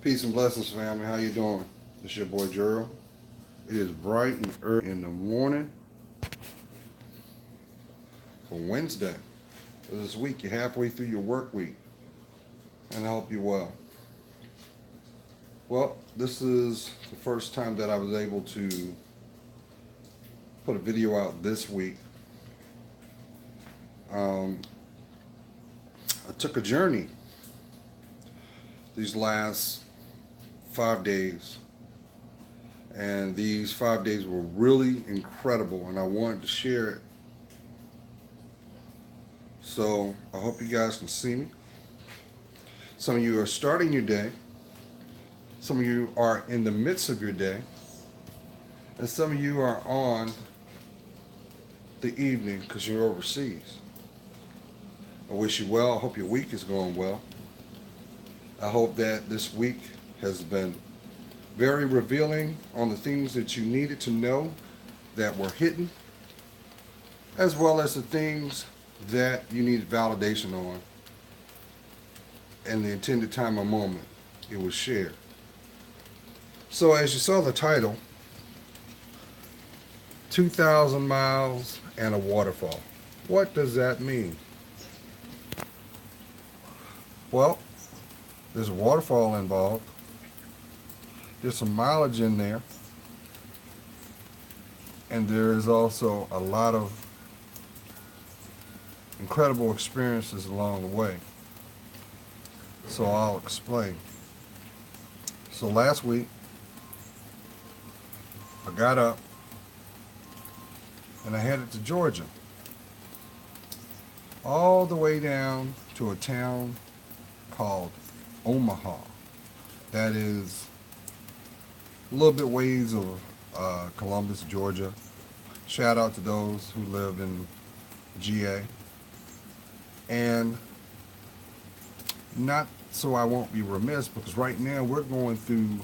Peace and blessings, family. How you doing? It's your boy Gerald. It is bright and early in the morning for Wednesday. This week, you're halfway through your work week, and I hope you're well. Well, this is the first time that I was able to put a video out this week. Um, I took a journey these last 5 days, and these 5 days were really incredible, and I wanted to share it. So I hope you guys can see me. Some of you are starting your day, some of you are in the midst of your day, and some of you are on the evening because you're overseas. I wish you well. I hope your week is going well. I hope that this week has been very revealing on the things that you needed to know that were hidden, as well as the things that you needed validation on. And the intended time or moment it was shared. So as you saw the title, 2,000 miles and a waterfall. What does that mean? Well, there's a waterfall involved. There's some mileage in there. And there is also a lot of incredible experiences along the way. So I'll explain. So last week, I got up and I headed to Georgia, all the way down to a town called Omaha. That is a little bit ways of Columbus, Georgia. Shout out to those who live in GA. And not so I won't be remiss, because right now we're going through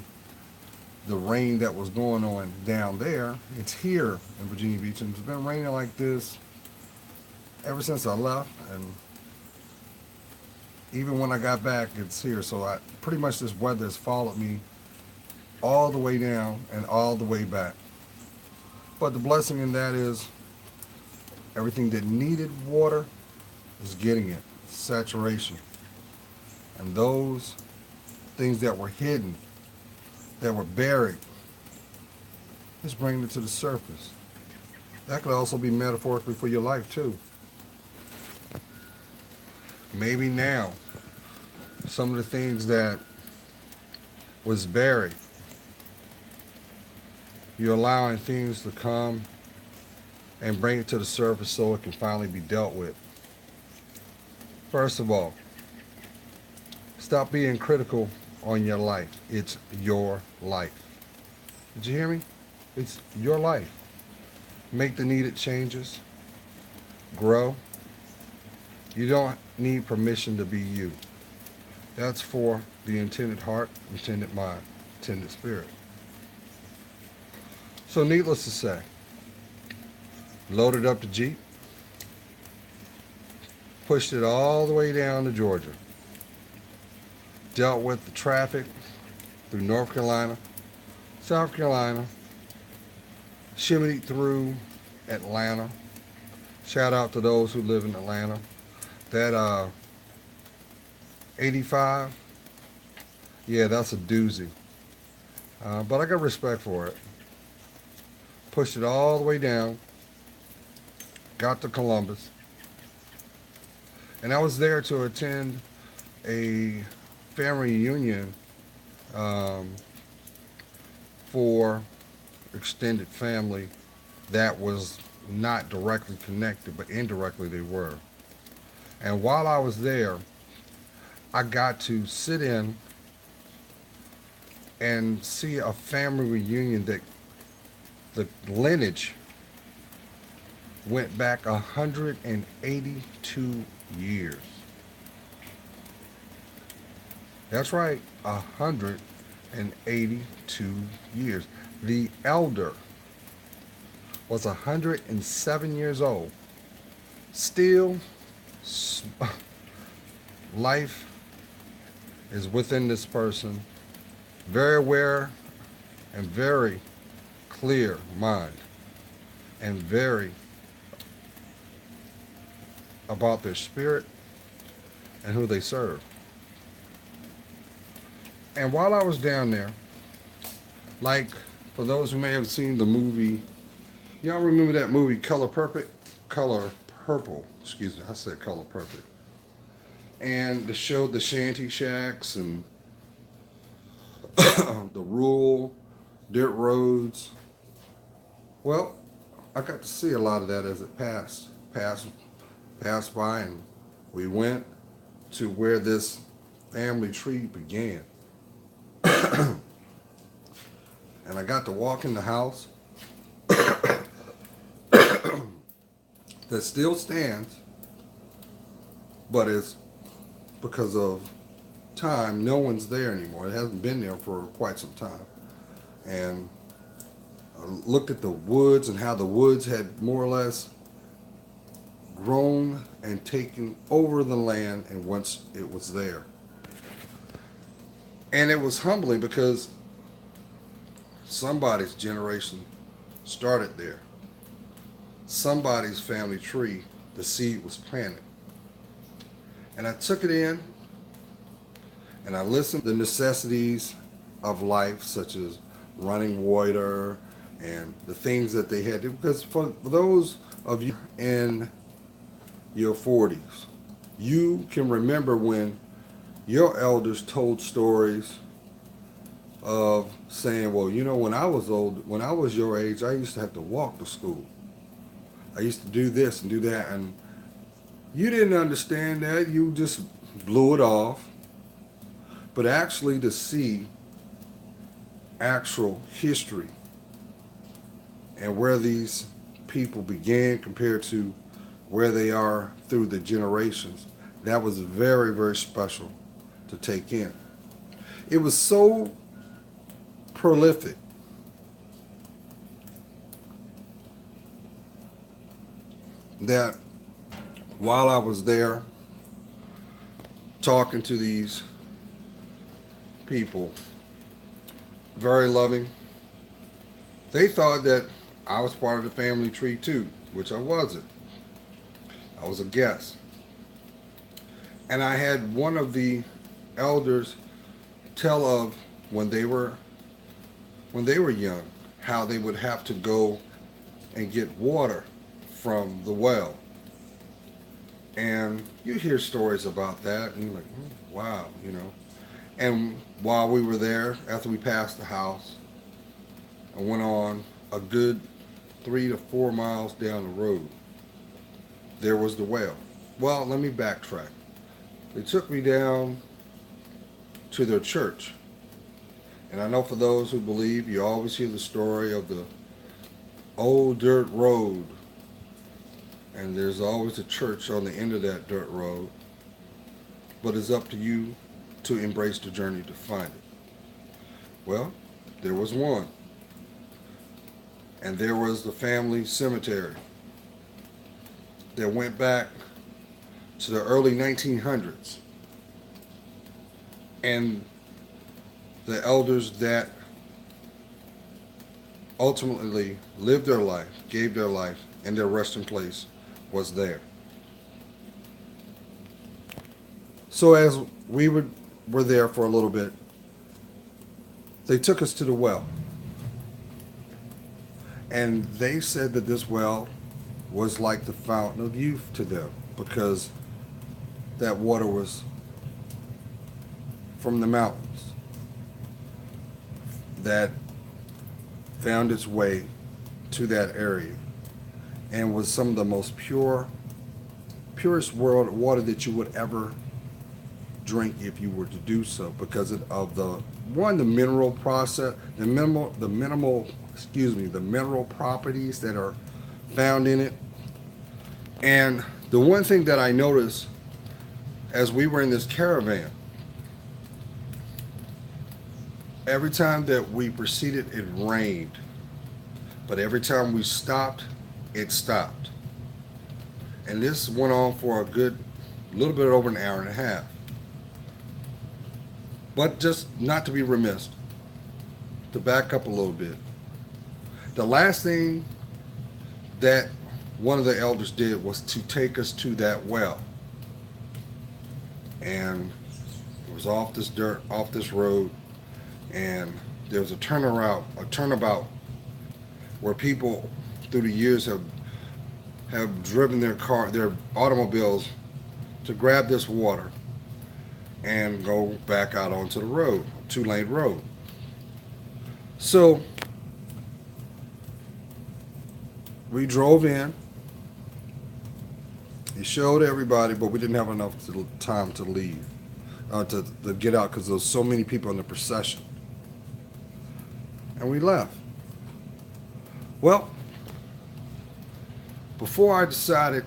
the rain that was going on down there. It's here in Virginia Beach, and it's been raining like this ever since I left, and even when I got back, it's here. So pretty much this weather has followed me all the way down and all the way back. But the blessing in that is everything that needed water is getting it. Saturation. And those things that were hidden, that were buried, is bringing it to the surface. That could also be metaphorically for your life too. Maybe now, some of the things that was buried, you're allowing things to come and bring it to the surface so it can finally be dealt with. First of all, stop being critical on your life. It's your life. Did you hear me? It's your life. Make the needed changes. Grow. You don't need permission to be you. That's for the intended heart, intended mind, intended spirit. So needless to say, loaded up the Jeep, pushed it all the way down to Georgia, dealt with the traffic through North Carolina, South Carolina, shimmied through Atlanta. Shout out to those who live in Atlanta. That 85, yeah, that's a doozy. But I got respect for it. Pushed it all the way down, got to Columbus, and I was there to attend a family reunion for extended family that was not directly connected, but indirectly they were. And while I was there, I got to sit in and see a family reunion that the lineage went back 182 years. That's right, 182 years. The elder was 107 years old. Still, life is within this person, very aware and very clear mind, and very about their spirit and who they serve. And while I was down there, like for those who may have seen the movie, y'all remember that movie Color Perfect? Color Purple, excuse me, I said Color Perfect. And they showed the shanty shacks and the rural dirt roads. Well, I got to see a lot of that as it passed by, and we went to where this family tree began. And I got to walk in the house that still stands, but it's because of time, no one's there anymore. It hasn't been there for quite some time. And I looked at the woods and how the woods had more or less grown and taken over the land, and once it was there. And it was humbling because somebody's generation started there. Somebody's family tree, the seed was planted. And I took it in and I listened to the necessities of life, such as running water and the things that they had to, because for those of you in your 40s, you can remember when your elders told stories of saying, well, you know, when I was old, when I was your age, I used to have to walk to school. I used to do this and do that, and you didn't understand that. You just blew it off. But actually to see actual history and where these people began compared to where they are through the generations, that was very, very special to take in. It was so prolific that while I was there talking to these people, very loving, they thought that I was part of the family tree too, which I wasn't. I was a guest. And I had one of the elders tell of when they were young, how they would have to go and get water from the well. And you hear stories about that, and you're like, wow, you know. And while we were there, after we passed the house, I went on a good 3 to 4 miles down the road. There was the well. Well, let me backtrack. They took me down to their church. And I know for those who believe, you always hear the story of the old dirt road. And there's always a church on the end of that dirt road. But it's up to you to embrace the journey to find it. Well, there was one. And there was the family cemetery that went back to the early 1900s. And the elders that ultimately lived their life, gave their life, and their resting place was there. So as we were there for a little bit, they took us to the well. And they said that this well was like the fountain of youth to them, because that water was from the mountains that found its way to that area, and was some of the most purest water that you would ever drink if you were to do so, because of the mineral process, the mineral properties that are found in it. And the one thing that I noticed as we were in this caravan, every time that we proceeded, it rained. But every time we stopped, it stopped. And this went on for a little bit over an hour and a half. But just not to be remiss, to back up a little bit. The last thing that one of the elders did was to take us to that well. And it was off this dirt, off this road, and there was a turnabout where people through the years have driven their automobiles to grab this water and go back out onto the road, 2-lane road. So we drove in. He showed everybody, but we didn't have enough time to leave, to get out because there was so many people in the procession. And we left. Well, before I decided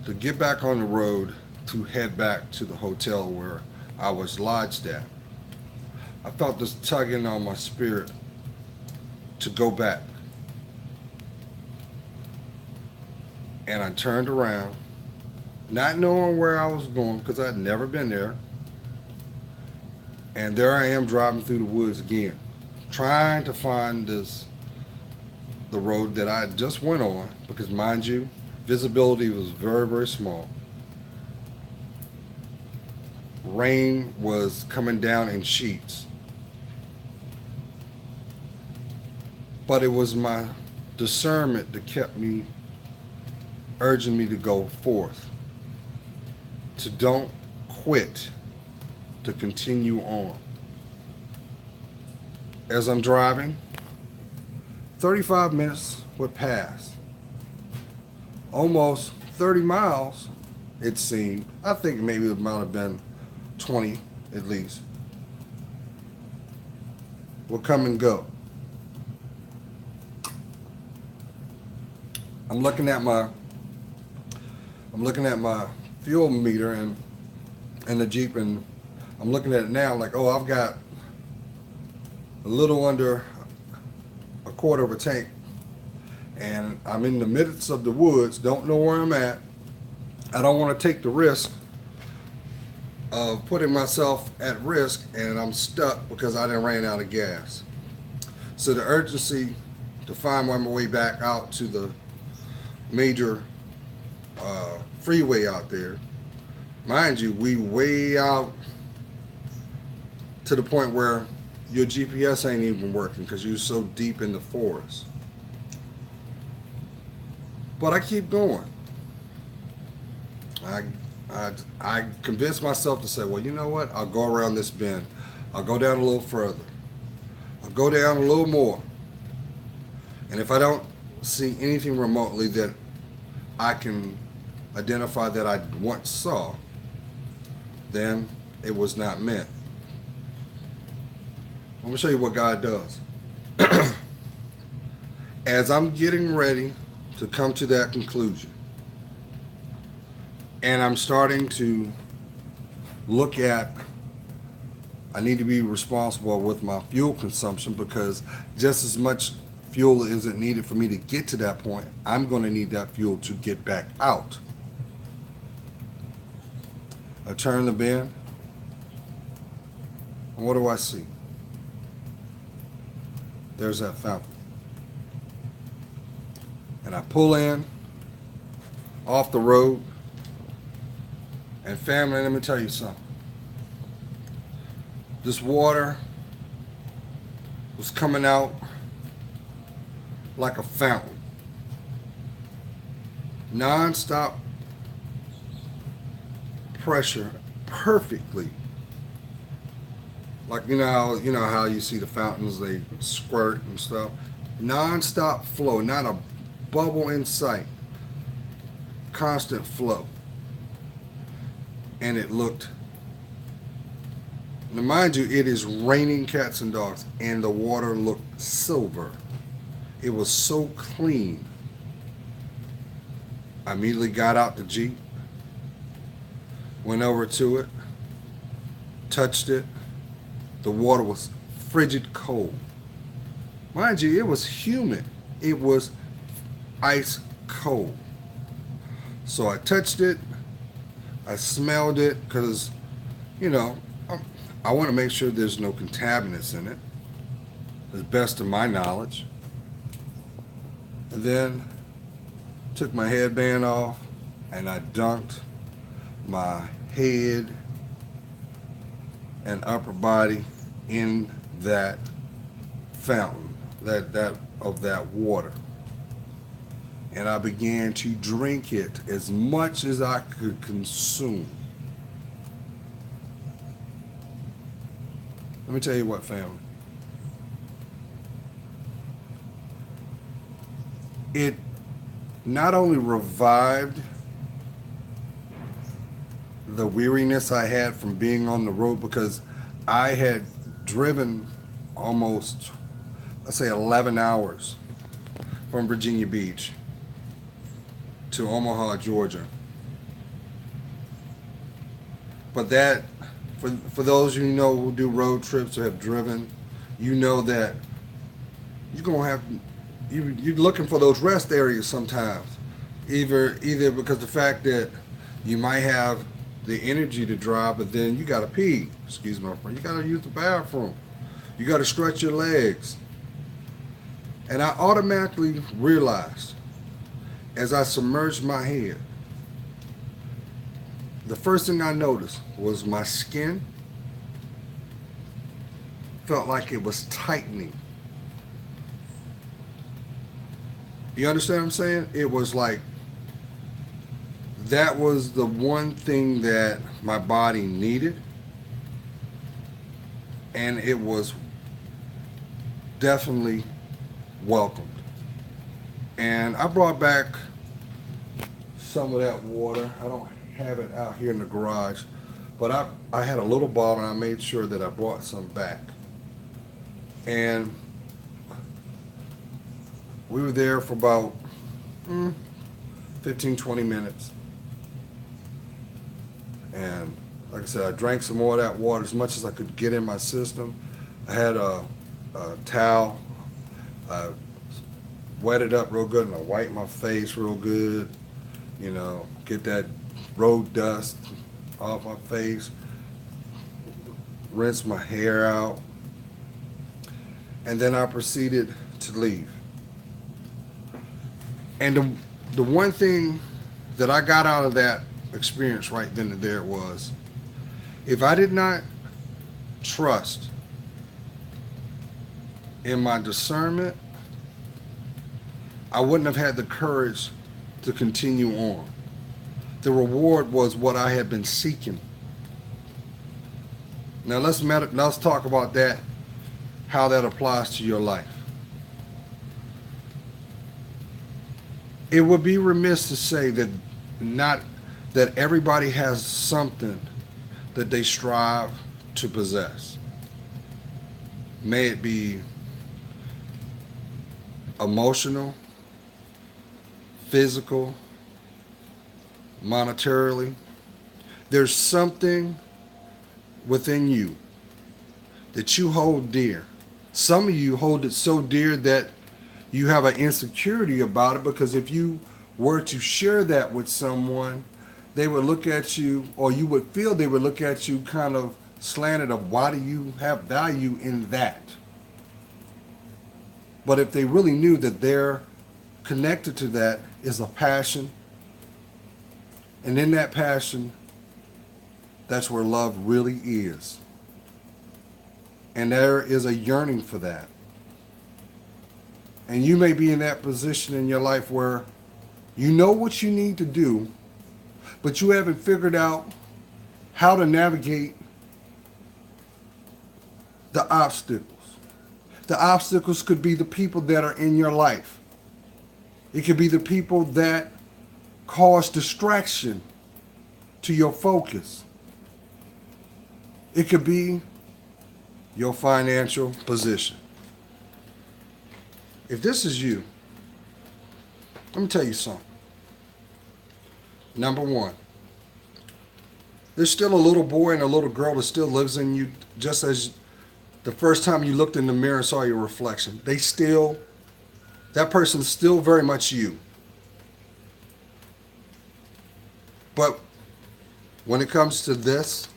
to get back on the road to head back to the hotel where I was lodged at, I felt this tugging on my spirit to go back. And I turned around, not knowing where I was going because I'd never been there. And there I am driving through the woods again, trying to find the road that I just went on, because mind you, visibility was very, very small. Rain was coming down in sheets. But it was my discernment that kept me, urging me to go forth, to don't quit, to continue on. As I'm driving, 35 minutes would pass. Almost 30 miles, it seemed. I think maybe it might have been 20 at least. Will come and go. I'm looking at my fuel meter and the Jeep, and I'm looking at it now like, oh, I've got a little under a quarter of a tank, and I'm in the midst of the woods, don't know where I'm at. I don't want to take the risk of putting myself at risk, and I'm stuck because I done ran out of gas. So the urgency to find my way back out to the major freeway out there. Mind you, we way out to the point where your GPS ain't even working because you're so deep in the forest. But I keep going. I convinced myself to say, well, you know what? I'll go around this bend. I'll go down a little further. I'll go down a little more. And if I don't see anything remotely that I can identify that I once saw, then it was not meant. I'm going to show you what God does. As I'm getting ready to come to that conclusion, and I'm starting to look at, I need to be responsible with my fuel consumption, because just as much fuel isn't needed for me to get to that point, I'm going to need that fuel to get back out. I turn the bend, and what do I see? There's that fountain. And I pull in off the road, and family, let me tell you something. This water was coming out like a fountain. Non-stop pressure, perfectly. Like you know how you see the fountains, they squirt and stuff. Non-stop flow, not a bubble in sight. Constant flow. And it looked, now mind you, it is raining cats and dogs, and the water looked silver. It was so clean. I immediately got out the Jeep, went over to it, touched it. The water was frigid cold. Mind you, it was humid. It was ice cold. So I touched it. I smelled it because, I want to make sure there's no contaminants in it. as best of my knowledge. And then took my headband off and I dunked my head and upper body in that fountain, that of that water. And I began to drink it as much as I could consume. Let me tell you what, family. It not only revived the weariness I had from being on the road, because I had driven almost, let's say, 11 hours from Virginia Beach to Omaha, Georgia. But that, for those of you who know who do road trips or have driven, you know that you're gonna have you're looking for those rest areas sometimes. Either because the fact that you might have the energy to drive, but then you gotta pee. Excuse me, my friend. You gotta use the bathroom. You gotta stretch your legs. And I automatically realized as I submerged my head, the first thing I noticed was my skin felt like it was tightening. You understand what I'm saying? It was like that was the one thing that my body needed, and it was definitely welcomed. And I brought back some of that water. I don't have it out here in the garage, but I had a little bottle and I made sure that I brought some back. And we were there for about 15, 20 minutes. And like I said, I drank some more of that water as much as I could get in my system. I had a towel. I wet it up real good and I wiped my face real good. You know, get that road dust off my face. Rinse my hair out. And then I proceeded to leave. And the one thing that I got out of that experience right then and there was, if I did not trust in my discernment, I wouldn't have had the courage to continue on. The reward was what I had been seeking. Now let's talk about that, how that applies to your life. It would be remiss to say that everybody has something that they strive to possess. May it be emotional, physical, monetarily. There's something within you that you hold dear. Some of you hold it so dear that you have an insecurity about it, because if you were to share that with someone, they would look at you, or you would feel they would look at you kind of slanted of, why do you have value in that? But if they really knew that they're connected to that is a passion, and in that passion, that's where love really is. And there is a yearning for that. And you may be in that position in your life where you know what you need to do, but you haven't figured out how to navigate the obstacles. The obstacles could be the people that are in your life. It could be the people that cause distraction to your focus. It could be your financial position. If this is you, let me tell you something. Number one, there's still a little boy and a little girl that still lives in you, just as the first time you looked in the mirror and saw your reflection. That person's still very much you. But when it comes to this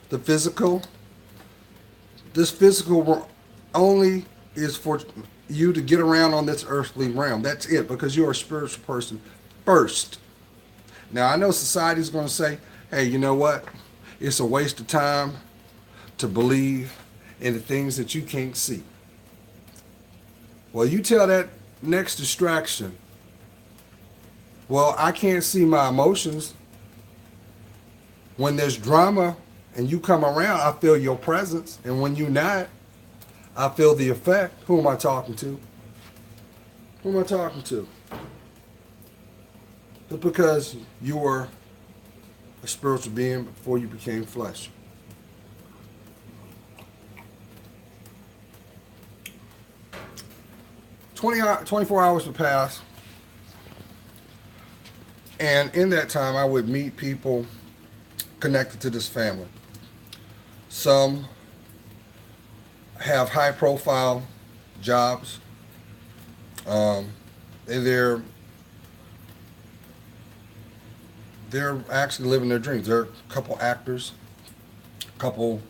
physical will only is for you to get around on this earthly realm. That's it, because you're a spiritual person first. Now, I know society's going to say, hey, you know what? It's a waste of time to believe in the things that you can't see. Well, you tell that next distraction, well, I can't see my emotions. When there's drama and you come around, I feel your presence. And when you're not, I feel the effect. Who am I talking to? Who am I talking to? Just because you were a spiritual being before you became flesh. 24 hours would pass, and in that time I would meet people connected to this family. Some have high profile jobs. And they're actually living their dreams. There are a couple actors, a couple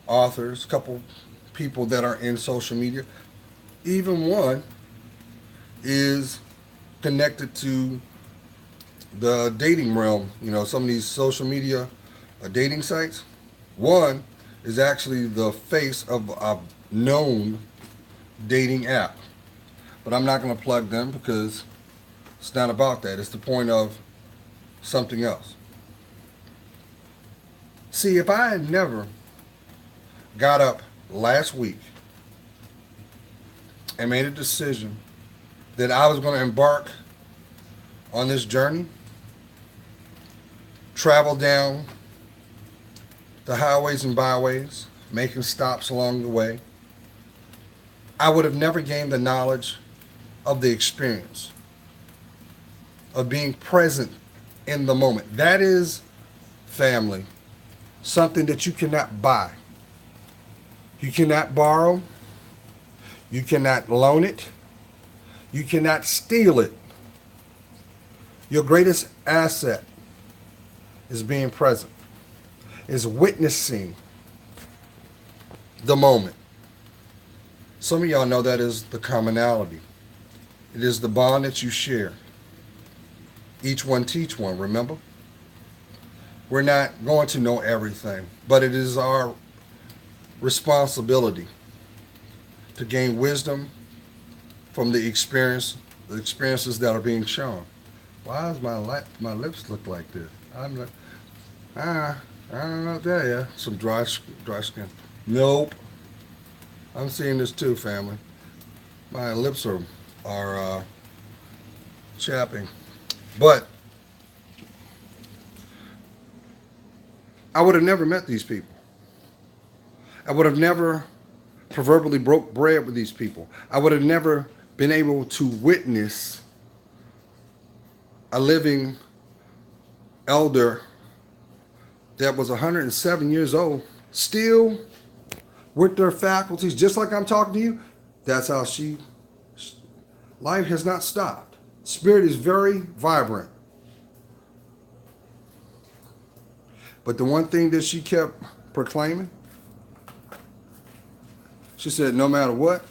authors, a couple people that are in social media. Even one is connected to the dating realm. You know, some of these social media dating sites. One is actually the face of a known dating app. But I'm not going to plug them because it's not about that. It's the point of something else. See, if I had never got up last week and made a decision that I was going to embark on this journey, travel down the highways and byways, making stops along the way, I would have never gained the knowledge of the experience of being present in the moment. That is, family, something that you cannot buy. You cannot borrow. You cannot loan it. You cannot steal it. Your greatest asset is being present, is witnessing the moment. Some of y'all know that is the commonality. It is the bond that you share. Each one teach one, remember? We're not going to know everything, but it is our responsibility to gain wisdom from the experiences that are being shown. Why does my lips look like this? I'm like, I don't know that yet. Some dry skin. Nope. I'm seeing this too, family. My lips are chapping. But I would have never met these people. I would have never proverbially broke bread with these people. I would have never been able to witness a living elder that was 107 years old, still with their faculties, just like I'm talking to you. That's how life has not stopped. Spirit is very vibrant. But the one thing that she kept proclaiming, she said no matter what,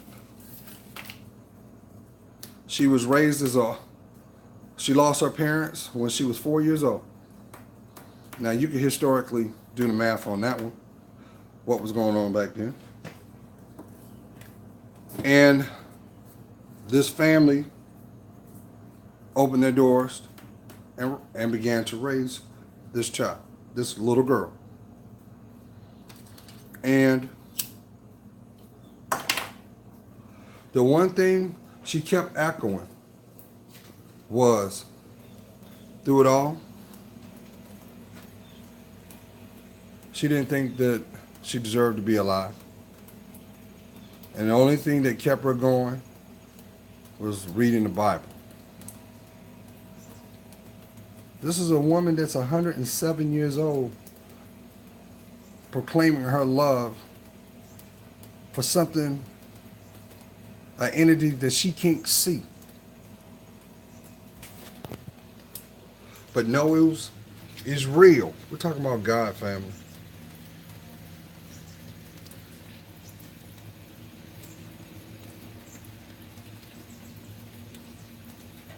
she was raised she lost her parents when she was 4 years old. Now you can historically do the math on that one, what was going on back then. And this family opened their doors and began to raise this child, this little girl. And the one thing she kept echoing was, through it all, she didn't think that she deserved to be alive. And the only thing that kept her going was reading the Bible. This is a woman that's 107 years old, proclaiming her love for something, an entity that she can't see. But knows is real. We're talking about God, family.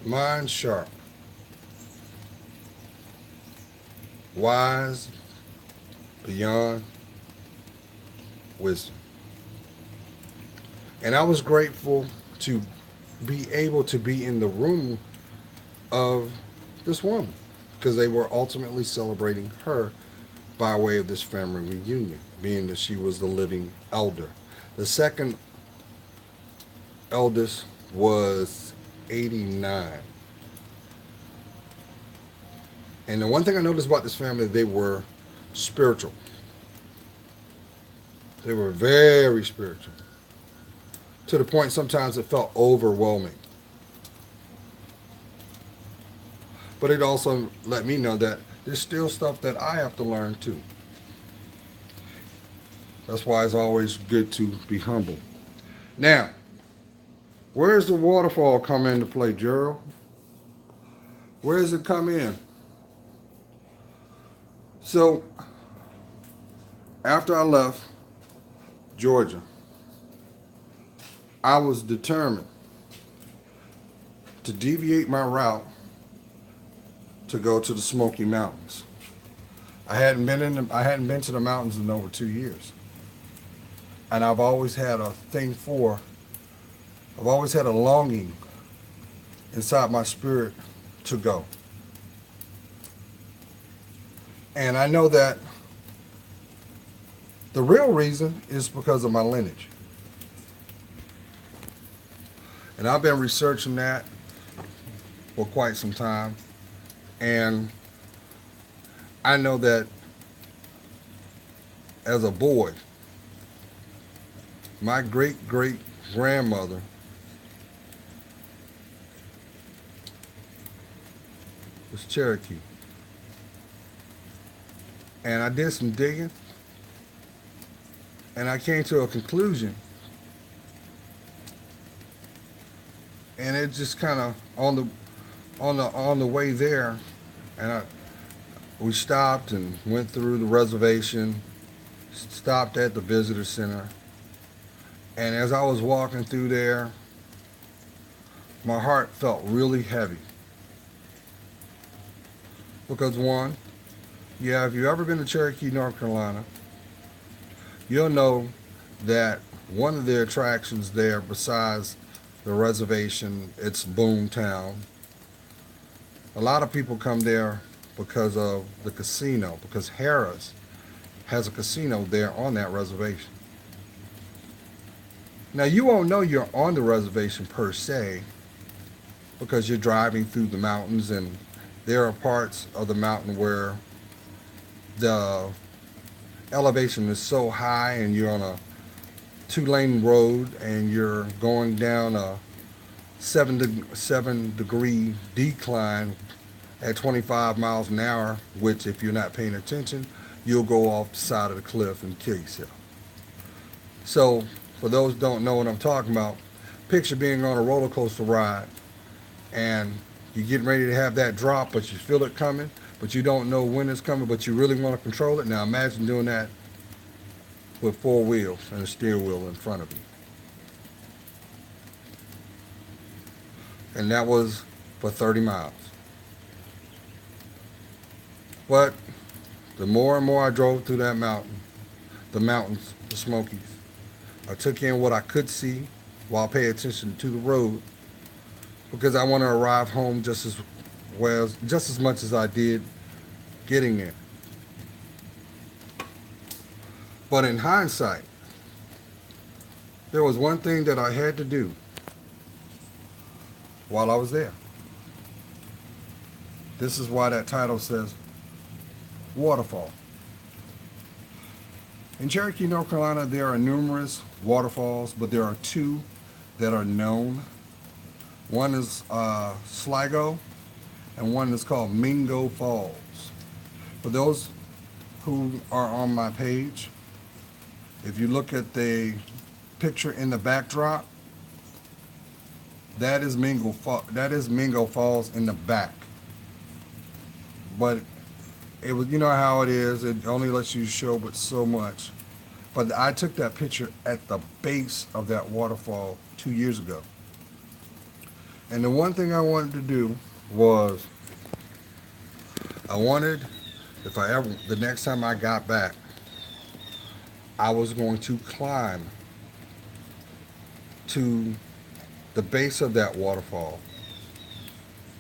mind sharp, wise beyond wisdom. And I was grateful to be able to be in the room of this woman because they were ultimately celebrating her by way of this family reunion, being that she was the living elder. The second eldest was 89. And the one thing I noticed about this family, they were spiritual. They were very spiritual. To the point sometimes it felt overwhelming. But it also let me know that there's still stuff that I have to learn too. That's why it's always good to be humble. Now, where's the waterfall come into play, Gerald? Where does it come in? So, after I left Georgia, I was determined to deviate my route to go to the Smoky Mountains. I hadn't been to the mountains in over 2 years. And I've always had a longing inside my spirit to go. And I know that the real reason is because of my lineage. And I've been researching that for quite some time. And I know that as a boy, my great-great-grandmother was Cherokee. And I did some digging, and I came to a conclusion. And it just kind of on the way there, and we stopped and went through the reservation, stopped at the visitor center, and as I was walking through there, my heart felt really heavy. Because one, yeah, if you've ever been to Cherokee, North Carolina, you'll know that one of the attractions there, besides the reservation, it's Boom Town. A lot of people come there because of the casino, because Harrah's has a casino there on that reservation. Now, you won't know you're on the reservation per se because you're driving through the mountains, and there are parts of the mountain where the elevation is so high and you're on a 2-lane road and you're going down a 7 degree decline at 25 miles an hour, which if you're not paying attention, you'll go off the side of the cliff and kill yourself. So for those who don't know what I'm talking about, picture being on a roller coaster ride and you're getting ready to have that drop, but you feel it coming, but you don't know when it's coming, but you really want to control it. Now imagine doing that with 4 wheels and a steering wheel in front of you. And that was for 30 miles. But the more and more I drove through that mountain, the mountains, the Smokies, I took in what I could see while paying attention to the road, because I want to arrive home just as much as I did getting there. But in hindsight, there was one thing that I had to do while I was there. This is why that title says Waterfall. In Cherokee, North Carolina, there are numerous waterfalls, but there are 2 that are known. One is Sligo, and one is called Mingo Falls. For those who are on my page, if you look at the picture in the backdrop, that is Mingo Falls in the back. But it was, you know how it is, it only lets you show but so much. But I took that picture at the base of that waterfall 2 years ago. And the one thing I wanted to do was I wanted, if I ever, the next time I got back, I was going to climb to the base of that waterfall,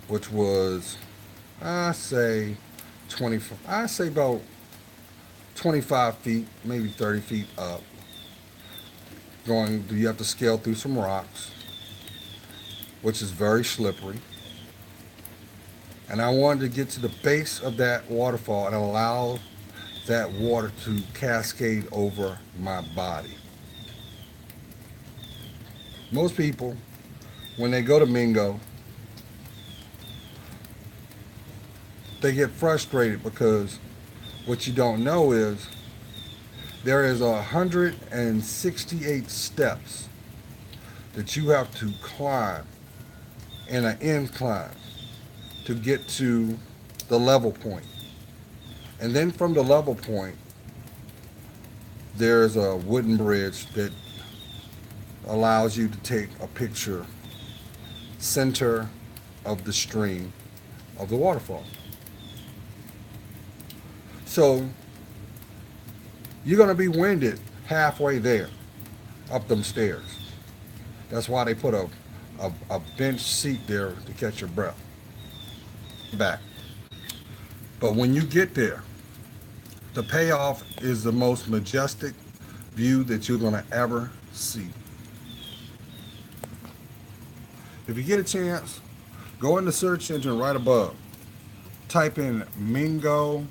which was, I say, 20, I say about 25 feet, maybe 30 feet up. You have to scale through some rocks, which is very slippery. And I wanted to get to the base of that waterfall and allow that water to cascade over my body. Most people, when they go to Mingo, they get frustrated because what you don't know is there is 168 steps that you have to climb in an incline to get to the level point. And then from the level point, there's a wooden bridge that allows you to take a picture center of the stream of the waterfall. So you're going to be winded halfway there up them stairs. That's why they put a bench seat there to catch your breath back. But when you get there, the payoff is the most majestic view that you're going to ever see. If you get a chance, go in the search engine right above. Type in Mingo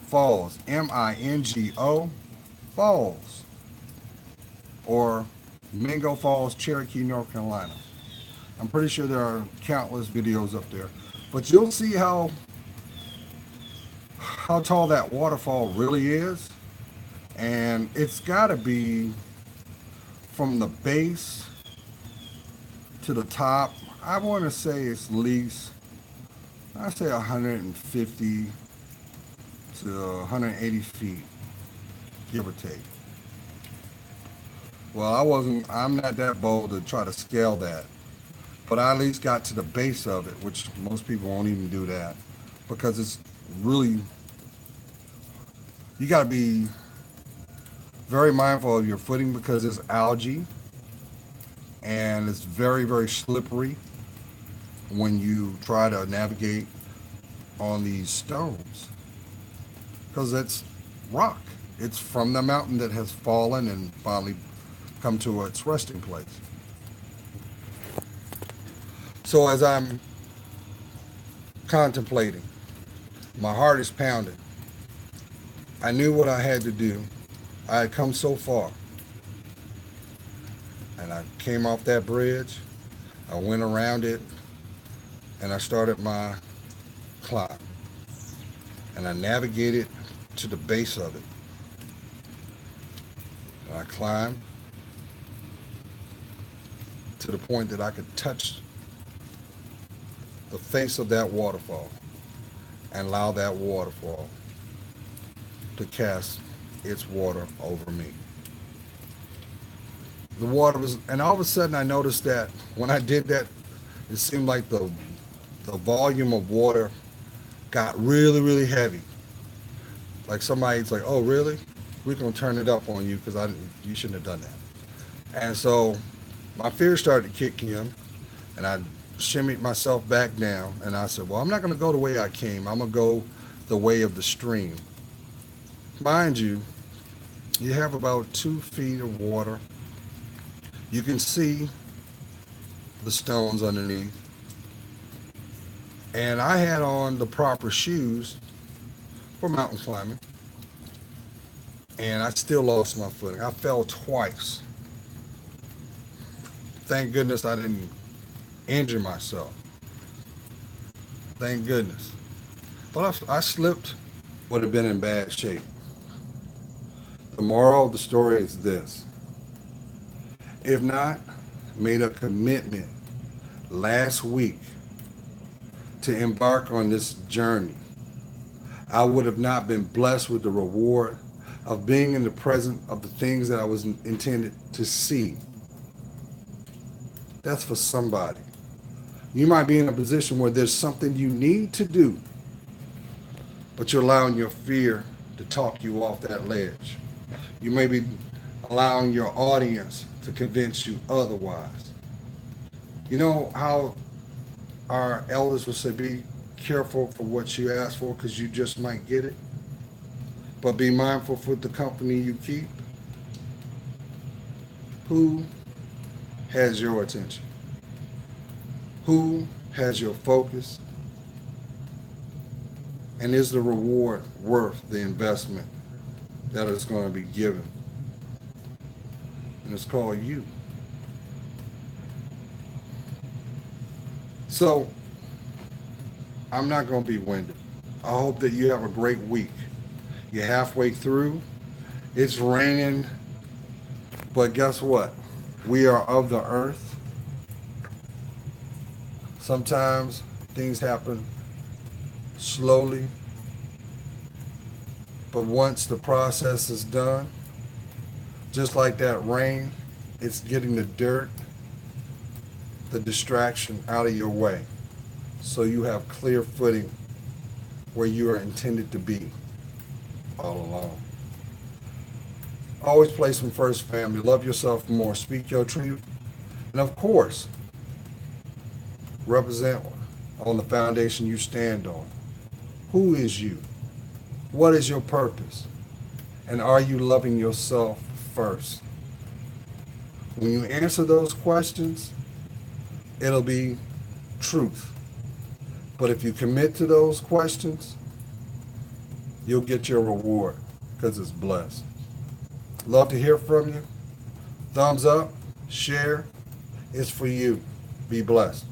Falls, Mingo Falls, or Mingo Falls, Cherokee, North Carolina. I'm pretty sure there are countless videos up there. But you'll see how tall that waterfall really is. And it's got to be from the base to the top. I want to say it's at least, I say 150 to 180 feet, give or take. Well, I'm not that bold to try to scale that, but I at least got to the base of it, which most people won't even do that because it's really, you got to be very mindful of your footing because it's algae and it's very, very slippery when you try to navigate on these stones because it's rock. It's from the mountain that has fallen and finally come to its resting place. So as I'm contemplating, my heart is pounding. I knew what I had to do. I had come so far. And I came off that bridge. I went around it and I started my climb. And I navigated to the base of it. And I climbed to the point that I could touch the face of that waterfall and allow that waterfall to cast its water over me. The water was, and all of a sudden I noticed that when I did that, it seemed like the volume of water got really, really heavy. Like somebody's like, oh, really? We're going to turn it up on you because you shouldn't have done that. And so my fear started to kick in, and I shimmied myself back down, and I said, well, I'm not going to go the way I came. I'm going to go the way of the stream. Mind you, you have about 2 feet of water. You can see the stones underneath. And I had on the proper shoes for mountain climbing. And I still lost my footing. I fell twice. Thank goodness I didn't injure myself. Thank goodness. But if I slipped, would have been in bad shape. The moral of the story is this. If not, made a commitment last week to embark on this journey, I would have not been blessed with the reward of being in the presence of the things that I was intended to see. That's for somebody. You might be in a position where there's something you need to do, but you're allowing your fear to talk you off that ledge. You may be allowing your audience to convince you otherwise. You know how our elders would say, be careful for what you ask for because you just might get it, but be mindful for the company you keep. Who has your attention? Who has your focus? And is the reward worth the investment that is going to be given? And it's called you. So I'm not going to be winded. I hope that you have a great week. You're halfway through. It's raining. But guess what? We are of the earth. Sometimes things happen slowly. But once the process is done, just like that rain, it's getting the dirt, the distraction out of your way. So you have clear footing where you are intended to be all along. Always place them first, family. Love yourself more. Speak your truth. And of course, represent on the foundation you stand on. Who is you? What is your purpose? And are you loving yourself first? When you answer those questions, it'll be truth. But if you commit to those questions, you'll get your reward because it's blessed. Love to hear from you. Thumbs up, share. It's for you. Be blessed.